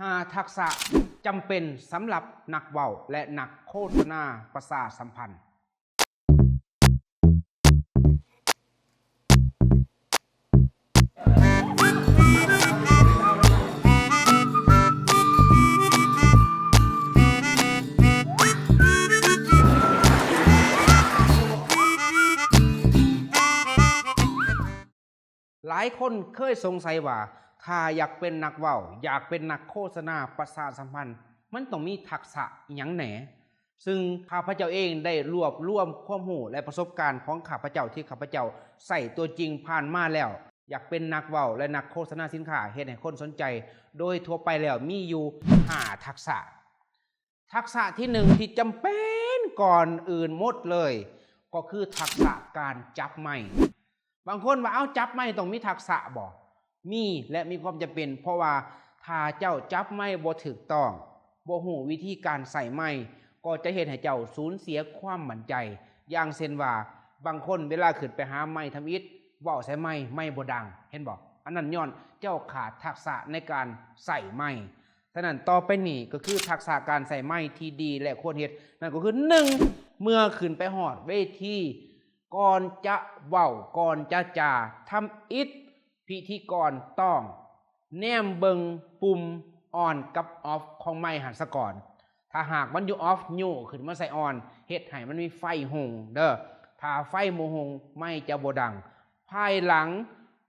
5 ทักษะจำเป็นสำหรับนักเว้าและนักโฆษณาประชาสัมพันธ์หลายคนเคยสงสัยว่าถ้าอยากเป็นนักเว้าอยากเป็นนักโฆษณาประชาสัมพันธ์มันต้องมีทักษะหยังแหนซึ่งข้าพเจ้าเองได้รวบรวมความรู้และประสบการณ์ของข้าพเจ้าที่ข้าพเจ้าใส่ตัวจริงผ่านมาแล้วอยากเป็นนักเว้าและนักโฆษณาสินค้าเฮ็ดให้คนสนใจโดยทั่วไปแล้วมีอยู่5ทักษะที่1ที่จำเป็นก่อนอื่นหมดเลยก็คือทักษะการจับไมค์บางคนว่าเอาจับไมค์ต้องมีทักษะบ่มีและมีความจำเป็นเพราะว่าถ้าเจ้าจับไมค์บ่ถูกต้องบ่ฮู้วิธีการใส่ไมค์ก็จะเฮ็ดให้เจ้าสูญเสียความมั่นใจอย่างเช่นว่าบางคนเวลาขึ้นไปหาไมค์ทำอิฐเว้าใส่ไมค์บ่ดังเห็นบ่อันนั้นย้อนเจ้าขาดทักษะในการใส่ไมค์ฉะนั้นต่อไปนี้ก็คือทักษะการใส่ไมค์ที่ดีและควรเฮ็ดนั่นก็คือ1เมื่อขึ้นไปฮอดเวทีก่อนจะเว้าก่อนจะจาทำอิฐพิธีกรต้องแนมเบิงปุ่มออนกับออฟของไมค์หันซะก่อนถ้าหากมันอยู่ออฟโยขึ้นมาใส่ออนเฮ็ดให้มันมีไฟหงเด้อถ้าไฟบ่หงไมค์จะบ่ดังภายหลัง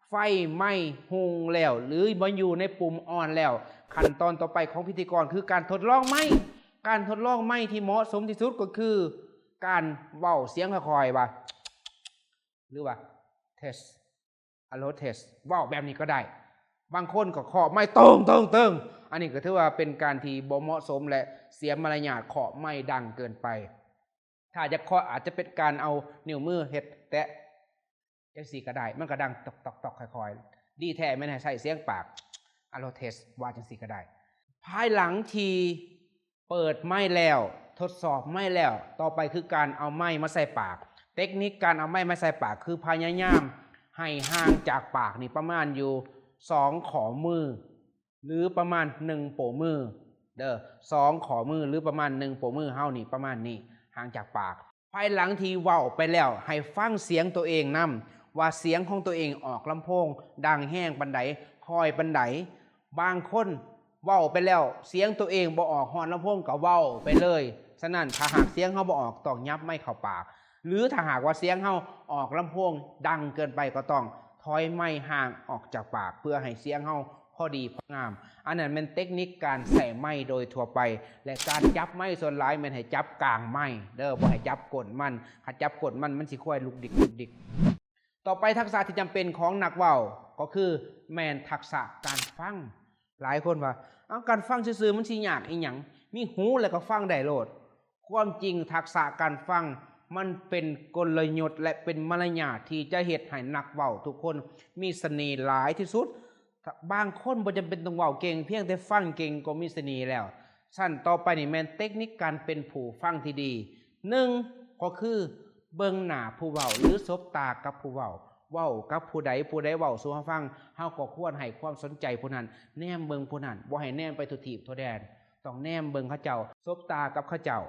ไฟไหม้หงแล้วหรือมาอยู่ในปุ่มออนแล้วขั้นตอนต่อไปของพิธีกรคือการทดลองไมค์การทดลองไมค์ที่เหมาะสมที่สุดก็คือการเว้าเสียงค่อยๆว่าหรือว่าเทสอะโลเทสเว้าแบบนี้ก็ได้บางคนก็เคาะไม้ตึงอันนี้ก็ถือว่าเป็นการที่บ่เหมาะสมและเสียมารยาทเคาะไม้ดังเกินไปถ้าจะเคาะอาจจะเป็นการเอานิ้วมือเฮ็ดแตะจังซี่ก็ได้มันก็ดังตอกค่อยๆดีแท้แม่นให้ใช้เสียงปากอะโลเทสว่าจังซี่ก็ได้ภายหลังที่เปิดไม้แล้วทดสอบไม้แล้วต่อไปคือการเอาไม้มาใส่ปากเทคนิคการเอาไม้มาใส่ปากคือพยายามให้ห่างจากปากนี่ประมาณอยู่2ข้อมือหรือประมาณ1โป้มือเด้อ2ข้อมือหรือประมาณ1โป้มือเฮานี่ประมาณนี้ห่างจากปากภายหลังที่เว้าไปแล้วให้ฟังเสียงตัวเองนำว่าเสียงของตัวเองออกลำโพงดังแห้งปานใดค่อยปานใดบางคนเว้าไปแล้วเสียงตัวเองบ่ออกฮอดลำโพงก็เว้าไปเลยฉะนั้นถ้าหากเสียงเฮาบ่ออกต้องยับไมค์เข้าปากหรือถ้าหากว่าเสียงเฮาออกลำโพงดังเกินไปก็ต้องถอยไมค์ห่างออกจากปากเพื่อให้เสียงเฮาพอดีพองามอันนั้นเป็นเทคนิคการใส่ไมค์โดยทั่วไปและการจับไมค์ส่วนหลายมันให้จับกลางไมค์เด้อบ่ให้จับก้นมันถ้าจับก้นมันสิค่อยลุกดิกต่อไปทักษะที่จำเป็นของนักเว้าก็คือแม่นทักษะการฟังหลายคนว่าเอาการฟังซื่อๆมันสิยากอีหยังมีหูแล้วก็ฟังได้โลดความจริงทักษะการฟังมันเป็นกลยุทธ์และเป็นมารยาทที่จะเฮ็ดให้นักเว้าทุกคนมีเสน่ห์หลายที่สุดบางคนบ่จำเป็นต้องเว้าเก่งเพียงแต่ฟังเก่งก็มีเสน่ห์แล้วชั้นต่อไปนี่แม่นเทคนิคการเป็นผู้ฟังที่ดี1ก็คือเบิ่งหน้าผู้เว้าหรือสบตากับผู้เว้าเว้ากับผู้ใดเว้าสู่เฮาฟังเฮาก็ควรให้ความสนใจผู้นั้นแนมเบิ่งผู้นั้นบ่ให้แนมไปทุทีบทั่วแดนต้องแนมเบิ่งเขาเจ้าสบตากับเขาเจ้า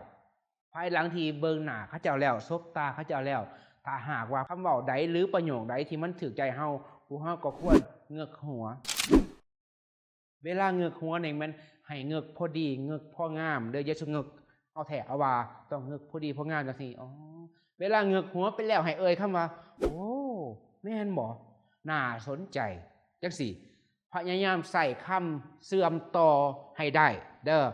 ภายหลังที่เบิ่งหน้าเขาเจ้าแล้วซบตาเขาเจ้าแล้วถ้าหากว่าคำเว้าใดหรือประโยคใดที่มันถูกใจเฮาผู้เฮาก็ควรเงือกหัวเวลาเงือกหัวนี่มันให้เงือกพอดีเงือกพองามเด้ออย่าสิเงือกเอาแท้เอาว่าต้องเงือกพอดีพองามจังซี่อ๋อเวลาเงือกหัวไปแล้วให้เอ่ยคำว่าโอ้แม่นบ่น่าสนใจจังซี่พยายามใส่คำเสื่อมต่อให้ได้เด้อ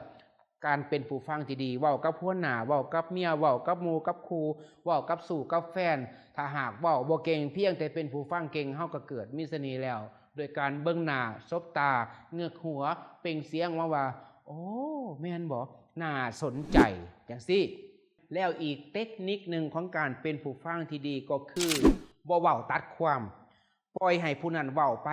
การเป็นผู้ฟังที่ดีเว้ากับหัวหน้าเว้ากับเมียเว้ากับหมู่กับครูเว้ากับสู่กับแฟนถ้าหากเว้าบ่เก่งเพียงแต่เป็นผู้ฟังเก่งเฮาก็เกิดมีเสน่ห์แล้วโดยการเบิ่งหน้าซบตาเงือกหัวเปล่งเสียงว่าโอ้แม่นบ่น่าสนใจจังซี่แล้วอีกเทคนิคนึงของการเป็นผู้ฟังที่ดีก็คือบ่เว้าตัดความปล่อยให้ผู้นั้นเว้าไป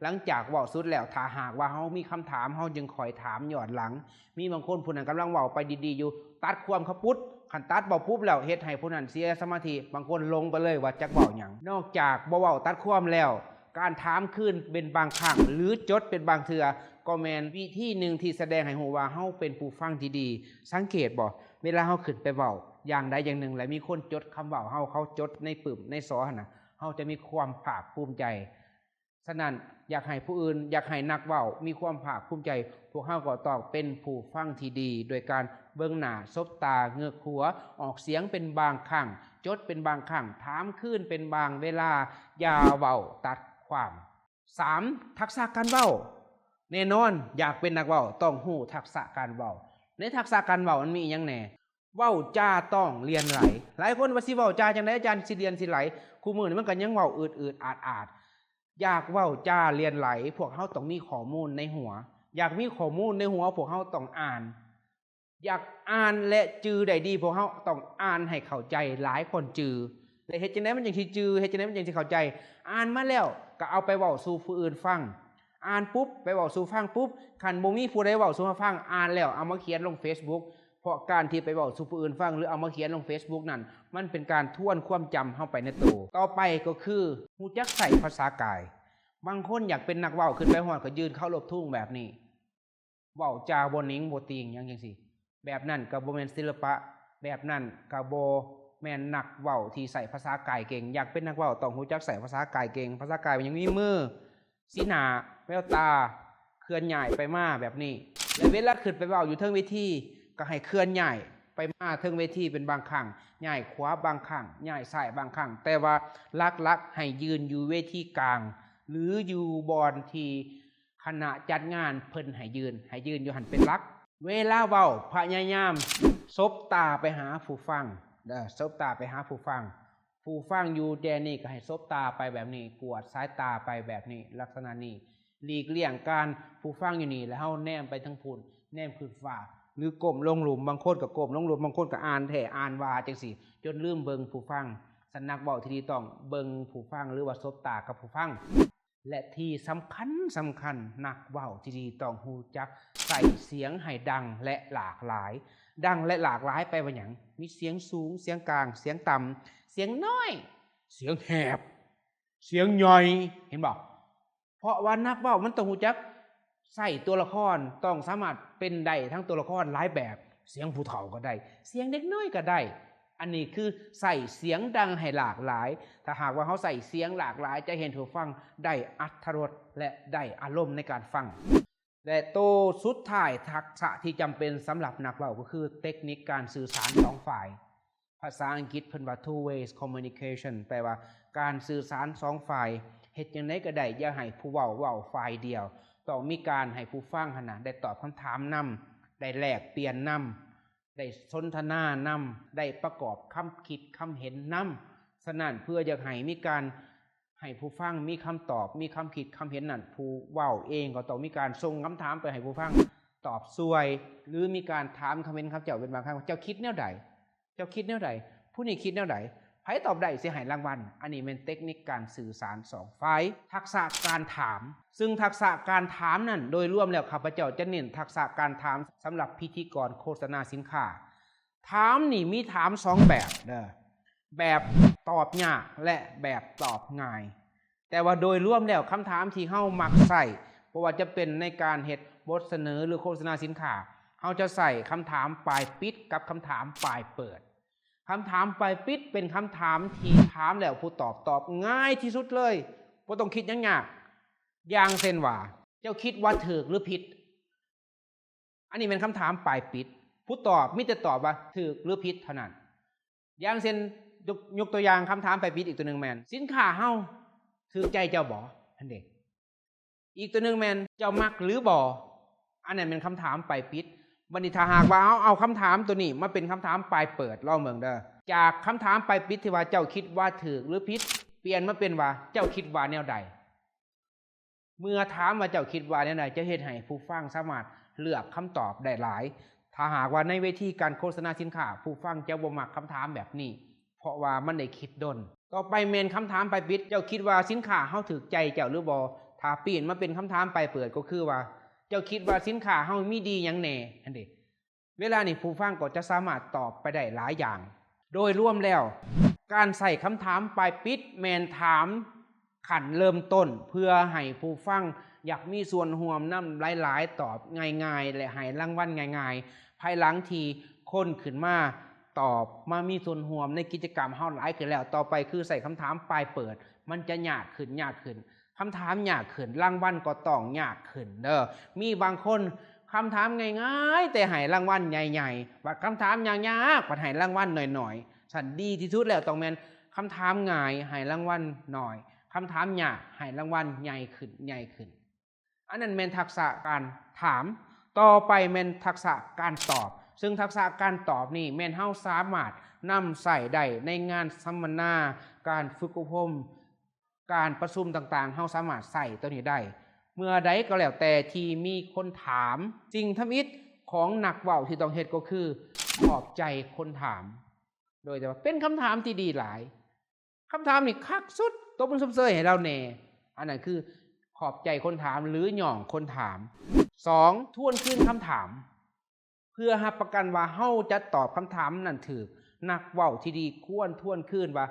หลังจากเว้าสุดแล้วถ้าหากว่าเฮามีคำถามเฮาจึงค่อยถามย้อนหลังมีบางคนผู้นั้นกำลังเว้าไปดีๆอยู่ตัดความเขาปุ๊บคันตัดเว้าปุ๊บแล้วเฮ็ดให้ผู้นั้นเสียสมาธิบางคนลงไปเลยว่าจักเว้าหยังนอกจากบ่เว้าตัดความแล้วการถามคืนเป็นบางครั้งหรือจดเป็นบางเทื่อ ก็แม่นวิธีหนึ่งที่แสดงให้รู้ว่าเฮาเป็นผู้ฟังที่ดีสังเกตบ่เวลาเฮาขึ้นไปเว้าอย่างใดอย่างหนึ่งแล้วมีคนจดคำเว้าเฮาเขาจดในปึ้มในซอหั่นน่ะเฮาจะมีความภาคภูมิใจฉะนั้นอยากให้ผู้อื่นอยากให้นักเว้ามีความภาคภูมิใจพวกเฮาก็ต้องเป็นผู้ฟังที่ดีโดยการเบิ่งหน้าซบตาเงือกหัวออกเสียงเป็นบางครั้งจดเป็นบางครั้งถามคืนเป็นบางเวลาอย่าเว้าตัดความ3ทักษะการเว้าแน่นอนอยากเป็นนักเว้าต้องรู้ทักษะการเว้าในทักษะการเว้ามันมีอีหยังแหน่เว้าจาต้องเรียนไหลหลายคนว่าสิเว้าจาจังได๋อาจารย์สิเรียนสิไหลคู่มื้อนี้มันก็ยังเว้าอืดๆอาดๆอยากเว้าจาเรียนไหลพวกเฮาต้องมีข้อมูลในหัวอยากมีข้อมูลในหัวพวกเฮาต้องอ่านอยากอ่านและจือได้ดีพวกเฮาต้องอ่านให้เข้าใจหลายคนจือแล้วเฮ็ดจังได๋มันจังสิจือเฮ็ดจังได๋มันจังสิเข้าใจอ่านมาแล้วก็เอาไปเว้าสู่ผู้อื่นฟังอ่านปุ๊บไปเว้าสู่ฟังปุ๊บคันบ่มีผู้ใดเว้าสู่ฟังอ่านแล้วเอามาเขียนลง Facebook เพราะการที่ไปเว้าสู่ผู้อื่นฟังหรือเอามาเขียนลง Facebook นั่นมันเป็นการทวนความจำเฮาไปในตัวต่อไปก็คือรู้จักใช้ภาษากายบางคนอยากเป็นนักเว้าขึ้นไปฮอดก็ยืนเข้ารบทุ่งแบบนี้เว้าจาบ่หนิงบ่ติงหยังจังซี่แบบนั้นก็บ่แม่นศิลปะแบบนั้นก็บ่แม่นนักเว้าที่ใช้ภาษากายเก่งอยากเป็นนักเว้าต้องรู้จักใช้ภาษากายเก่งภาษากายมันยังมีมือสีหน้าแววตาเคลื่อนย้ายไปมาแบบนี้และเวลาขึ้นไปเว้าอยู่เทิงเวทีก็ให้เคลื่อนย้ายไปมาเทิงเวทีเป็นบางครั้งย้ายขวาบางครั้งย้ายซ้ายบางครั้งแต่ว่าหลักๆให้ยืนอยู่เวทีกลางหรืออยู่บอนที่คณะจัดงานเพิ่นให้ยืนอยู่หันเป็นหลักเวลาเว้าพยายามซบตาไปหาผู้ฟังซบตาไปหาผู้ฟังอยู่แดนนี้ก็ให้ซบตาไปแบบนี้กวดสายตาไปแบบนี้ลักษณะนี้หลีกเลี่ยงการผู้ฟังอยู่นี่แล้วเฮาแนมไปทางพุ่นแนมขึ้นฟ้าหรือก้มลงหลุมบางคนก็ก้มลงหลุมบางคนก็อ่านแท้อ่านว่าจังซี่จนลืมเบิ่งผู้ฟังสันนักเว้าที่ดีต้องเบิ่งผู้ฟังหรือว่าซบตากับผู้ฟังและที่สำคัญนักเว้าที่ดีต้องรู้จักใส่เสียงให้ดังและหลากหลายดังและหลากหลายไปว่าหยังมีเสียงสูงเสียงกลางเสียงต่ำเสียงน้อยเสียงแหบเสียงย่อยเห็นบ่เพราะว่านักเว้ามันต้องรู้จักใส่ตัวละครต้องสามารถเป็นได้ทั้งตัวละครหลายแบบเสียงผู้เฒ่าก็ได้เสียงเด็กน้อยก็ได้อันนี้คือใส่เสียงดังให้หลากหลายถ้าหากว่าเขาใส่เสียงหลากหลายจะเห็นผู้ฟังได้อรรถรสและได้อารมณ์ในการฟังและตัวสุดท้ายทักษะที่จำเป็นสำหรับนักเว้าก็คือเทคนิคการสื่อสาร2ฝ่ายภาษาอังกฤษเพิ่นว่า two ways communication แปลว่าการสื่อสาร2ฝ่ายเฮ็ดจังได๋ก็ได้อย่าให้ผู้เว้าเว้าฝ่ายเดียวต้องมีการให้ผู้ฟังหั่นน่ะได้ตอบคำถามนำได้แลกเปลี่ยนนำได้สนทนานำได้ประกอบคำคิดคำเห็นนำฉะนั้นเพื่ออยากให้มีการให้ผู้ฟังมีคำตอบมีคำคิดคำเห็นนั่นผู้เว้าเองก็ต้องมีการส่งคำถามไปให้ผู้ฟังตอบสวยหรือมีการถามคำเห็นคำเจ้าเป็นบางครั้งเจ้าคิดแนวใดผู้นี้คิดแนวใดไผตอบได้สิให้รางวัลอันนี้เป็นเทคนิคการสื่อสาร2ฝ่ายทักษะการถามซึ่งทักษะการถามนั่นโดยรวมแล้วข้าพเจ้าจะเน้นทักษะการถามสำหรับพิธีกรโฆษณาสินค้าถามนี่มีถาม2แบบเด้อแบบตอบยากและแบบตอบง่ายแต่ว่าโดยรวมแล้วคำถามที่เฮามักใส่บ่ว่าจะเป็นในการเฮ็ดบทเสนอหรือโฆษณาสินค้าเฮาจะใส่คำถามปลายปิดกับคำถามปลายเปิดคำถามปลายปิดเป็นคำถามที่ถามแล้วผู้ตอบง่ายที่สุดเลยบ่ต้องคิดหยังยากอย่างเช่นว่าเจ้าคิดว่าถูกหรือผิดอันนี้เป็นคำถามปลายปิดผู้ตอบมีแต่ตอบว่าถูกหรือผิดเท่านั้นอย่างเช่นยกตัวอย่างคำถามปลายปิดอีกตัวนึงแม่นสินค้าเฮาถูกใจเจ้าบ่อันเด้อีกตัวนึงแม่นเจ้ามักหรือบ่อันนั้นเป็นคำถามปลายปิดบัดนี้ถ้าหากว่าเอาคำถามตัวนี้มาเป็นคำถามปลายเปิดลองเบิ่งเด้อจากคำถามปลายปิดที่ว่าเจ้าคิดว่าถูกหรือผิดเปลี่ยนมาเป็นว่าเจ้าคิดว่าแนวใดเมื่อถามว่าเจ้าคิดว่าแนวใดจะเฮ็ดให้ผู้ฟังสามารถเลือกคำตอบได้หลายถ้าหากว่าในเวทีการโฆษณาสินค้าผู้ฟังจะบ่มักคำถามแบบนี้เพราะว่ามันได้คิดดนต่อไปแม่นคำถามปลายปิดเจ้าคิดว่าสินค้าเฮาถูกใจเจ้าหรือบ่ถ้าเปลี่ยนมาเป็นคำถามปลายเปิดก็คือว่าเจ้าคิดว่าสินค้าเฮามีดีหยังแหน่อันเด้เวลานี้ผู้ฟังก็จะสามารถตอบไปได้หลายอย่างโดยรวมแล้วการใส่คำถามปลายปิดแม่นถามขั้นเริ่มต้นเพื่อให้ผู้ฟัง อยากมีส่วนร่วมนำหลายๆตอบง่ายๆและให้รางวัลง่ายๆภายหลังที่คนขึ้นมาตอบมามีส่วนร่วมในกิจกรรมเฮาหลายขึ้นแล้วต่อไปคือใส่คำถามปลายเปิดมันจะยากขึ้นคำถามยากขึ้นรางวัลก็ต้องยากขึ้นเด้อมีบางคนคำถามง่ายๆแต่ให้รางวัลใหญ่ๆบัดคำถามยากๆบัดให้รางวัลหน่อยๆฉันดีที่สุดแล้วต้องแม่นคำถามง่ายให้รางวัลหน่อยคำถามยากให้รางวัลใหญ่ขึ้นอันนั้นแม่นทักษะการถามต่อไปแม่นทักษะการตอบซึ่งทักษะการตอบนี่แม่นเฮาสามารถนำใส่ได้ในงานสัมมนาการฝึกอบรมการประชุมต่างๆเฮาสามารถใส่ตัวนี้ได้เมื่อใดก็แล้วแต่ที่มีคนถามสิ่งทำอิฐของนักเว้าที่ต้องเฮ็ดก็คือขอบใจคนถามโดยแต่ว่าเป็นคำถามที่ดีหลายคำถามนี่คักสุดตบมือซุ่มเซยให้เราแน่อันนั้นคือขอบใจคนถามหรือหย่องคนถาม2ทวนคืนคำถามเพื่อรับประกันว่าเฮาจะตอบคำถามนั้นถูกนักเว้าที่ดีควรทวนคืนว่า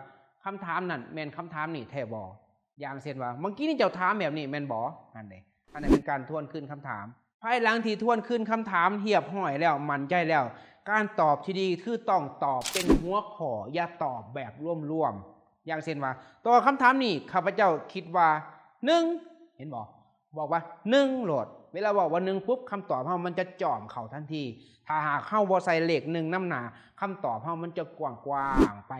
คำถามนั้นแม่นคำถามนี่แท้บ่อย่างเช่นว่าเมื่อกี้นี่เจ้าถามแบบนี้แม่นบ่อันนี้เป็นการทวนคืนคำถามภายหลังที่ทวนคืนคำถามเรียบร้อยแล้วมั่นใจแล้วการตอบที่ดีคือต้องตอบเป็นหัวข้ออย่าตอบแบบรวมๆอย่างเช่นว่าตัวคำถามนี้ข้าพเจ้าคิดว่า1เห็นบ่บอกว่า1โหลดเวลาบอกว่า1ปุ๊บคำตอบเฮามันจะจ่อมเข้าทันทีถ้าหากเฮาบ่ใส่เลข1นำหน้าคำตอบเฮามันจะกว้างๆไป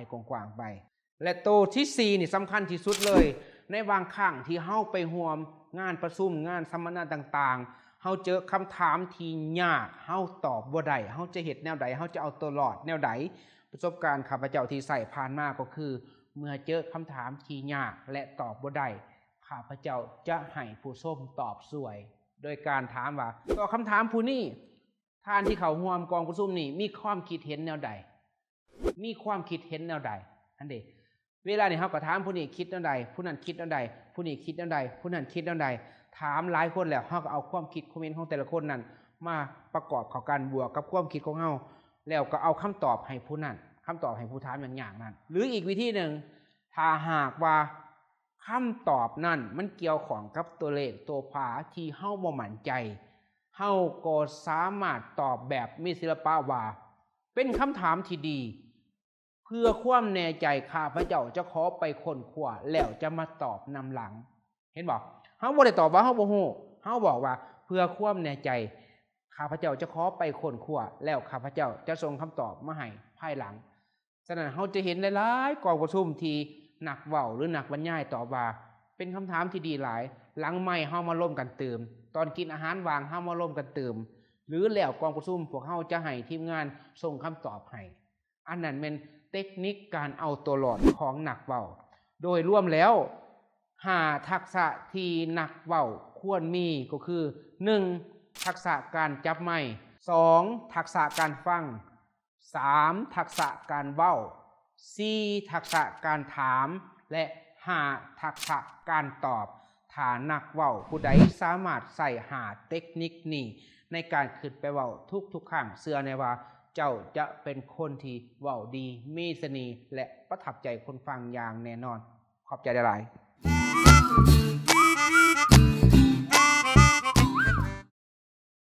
และตัวที่4นี่สำคัญที่สุดเลยในบางครั้งที่เฮาไปร่วมงานประชุมงานสัมมนาต่างๆเฮาเจอคำถามที่ยากเฮาตอบบ่ได้เฮาจะเฮ็ดแนวใดเฮาจะเอาตัวรอดแนวใดประสบการณ์ข้าพเจ้าที่ใส่ผ่านมาก็คือเมื่อเจอคำถามที่ยากและตอบบ่ได้ข้าพเจ้าจะให้ผู้ชมตอบสวยโดยการถามว่าต่อคำถามผู้นี้ท่านที่เขาร่วมกองประชุมนี้มีความคิดเห็นแนวใดอันเด้เวลานี่เฮาก็ถามผู้นี้คิดแนวใดผู้นั้นคิดแนวใดผู้นี้คิดแนวใดผู้นั้นคิดแนวใดถามหลายคนแล้วเฮาก็เอาความคิดคอมเมนต์ของแต่ละคนนั้นมาประกอบเข้ากันบวกกับความคิดของเฮาแล้วก็เอาคำตอบให้ผู้นั้นคำตอบให้ผู้ถามอย่างนั้นหรืออีกวิธีหนึ่งถ้าหากว่าคำตอบนั้นมันเกี่ยวข้องกับตัวเลขตัวภาที่เฮาบ่มั่นใจเฮาก็สามารถตอบแบบมีศิลปะว่าเป็นคำถามที่ดีเพื่อความแน่ใจข้าพเจ้าจะขอไปค้นคว้าแล้วจะมาตอบนำหลังเห็นบ่เฮาบ่ได้ตอบว่าเฮาบ่ฮู้เฮาบอกว่าเพื่อความแน่ใจข้าพเจ้าจะขอไปค้นคว้าแล้วข้าพเจ้าจะส่งคำตอบมาให้ภายหลังฉะนั้นเฮาจะเห็นหลายๆกองประชุมที่นักเว้าหรือนักบรรยายตอบว่าเป็นคำถามที่ดีหลายหลังไมค์เฮามาร่วมกันเติมตอนกินอาหารว่างเฮามาร่วมกันเติมหรือแล้วกองประชุมพวกเฮาจะให้ทีมงานส่งคำตอบให้อันนั้นเป็นเทคนิคการเอาตัวรอดของนักเว้าโดยรวมแล้ว5ทักษะที่นักเว้าควรมีก็คือ1ทักษะการจับไมค์2ทักษะการฟัง3ทักษะการเว้า4ทักษะการถามและ5ทักษะการตอบถ้านักเว้าผู้ใดสามารถใส่5เทคนิคนี้ในการขึ้นไปเว้าทุกๆครั้งเชื่อแน่ว่าเจ้าจะเป็นคนที่เว้าดีมีเสน่ห์และประทับใจคนฟังอย่างแน่นอนขอบใจหลายๆ